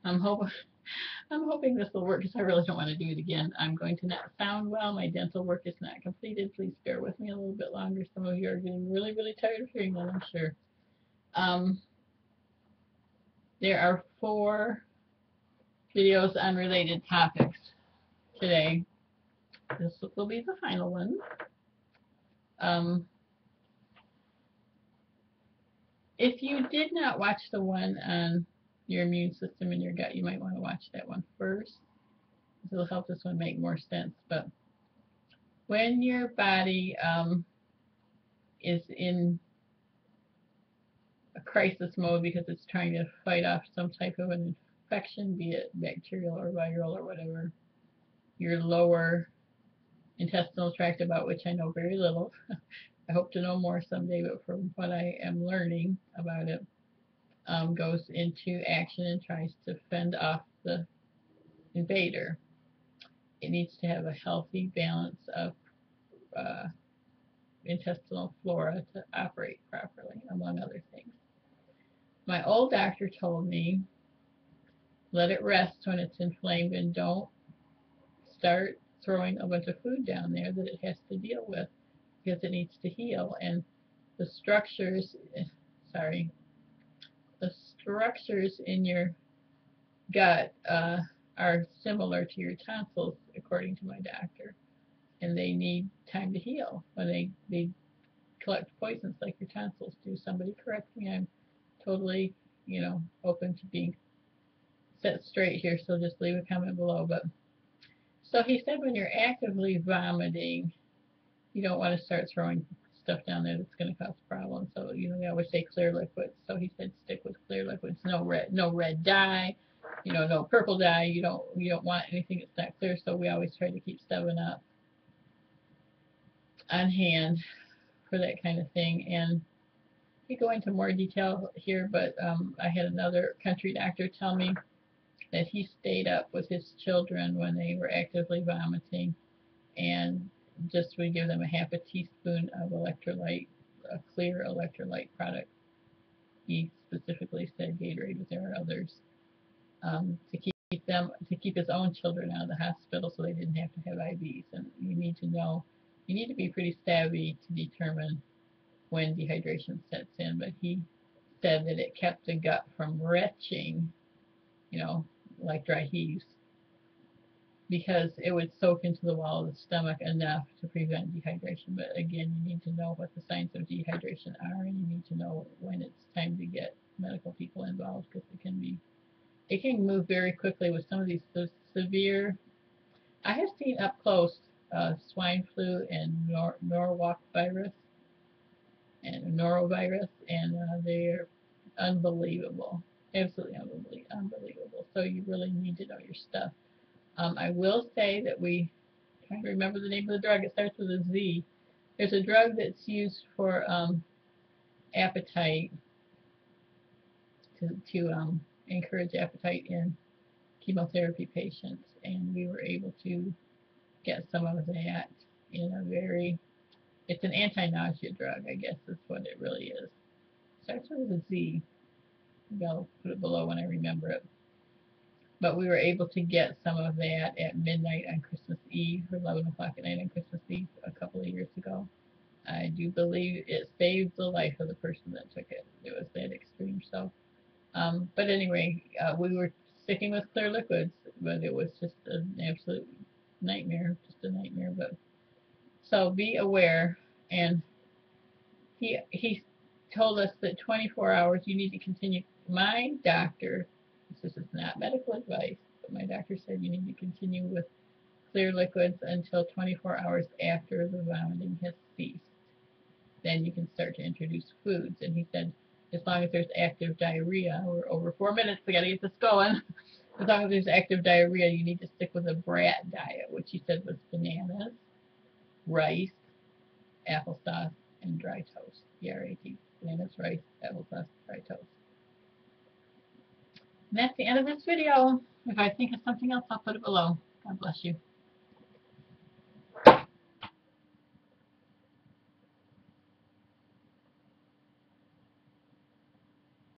I'm hoping I'm hoping this will work because I really don't want to do it again. I'm going to not sound well. My dental work is not completed. Please bear with me a little bit longer. Some of you are getting really, really tired of hearing that, I'm sure. Um, there are 4 videos on related topics today. This will be the final one. Um, if you did not watch the one on your immune system and your gut, you might want to watch that one first. This will help this one make more sense. But when your body is in a crisis mode because it's trying to fight off some type of an infection, be it bacterial or viral or whatever, your lower intestinal tract, about which I know very little. I hope to know more someday, but from what I am learning about it, goes into action and tries to fend off the invader. It needs to have a healthy balance of uh, intestinal flora to operate properly, among other things. My old doctor told me, let it rest when it's inflamed and don't start throwing a bunch of food down there that it has to deal with because it needs to heal. And the structures, sorry, the structures in your gut are similar to your tonsils, according to my doctor, and they need time to heal. When they collect poisons like your tonsils do. Somebody correct me. I'm totally, open to being set straight here. So just leave a comment below. But so he said when you're actively vomiting, you don't want to start throwing stuff down there that's going to cause problems. So they always say clear liquids. So he said stick with clear liquids. No red dye. No purple dye. You don't want anything that's not clear. So we always try to keep 7-Up on hand for that kind of thing. And we go into more detail here, but I had another country doctor tell me that he stayed up with his children when they were actively vomiting and just would give them a half a teaspoon of electrolyte, a clear electrolyte product. He specifically said Gatorade, but there are others, to keep his own children out of the hospital so they didn't have to have IVs. And you need to be pretty savvy to determine when dehydration sets in, but he said that it kept the gut from retching, like dry heaves, because it would soak into the wall of the stomach enough to prevent dehydration. But again, you need to know what the signs of dehydration are, and you need to know when it's time to get medical people involved, because it can move very quickly with some of these severe. I have seen up close swine flu and Norwalk virus and norovirus, and they're unbelievable, absolutely unbelievable. So you really need to know your stuff. I will say that trying to remember the name of the drug. It starts with a Z. There's a drug that's used for appetite to encourage appetite in chemotherapy patients, and we were able to get some of that in a very. It's an anti-nausea drug, I guess is what it really is. Starts with a Z. Maybe I'll put it below when I remember it. But we were able to get some of that at midnight on Christmas Eve, or 11 o'clock at night on Christmas Eve a couple of years ago. I do believe it saved the life of the person that took it. It was that extreme. So, but anyway, we were sticking with clear liquids, but it was just an absolute nightmare, But so be aware. And he told us that 24 hours you need to continue. My doctor, this is not medical advice, but my doctor said you need to continue with clear liquids until 24 hours after the vomiting has ceased. Then you can start to introduce foods. And he said, as long as there's active diarrhea, we're over 4 minutes, we got to get this going. As long as there's active diarrhea, you need to stick with a BRAT diet, which he said was bananas, rice, applesauce, and dry toast. BRAT. Bananas, rice, applesauce, dry toast. And that's the end of this video. If I think of something else, I'll put it below. God bless you.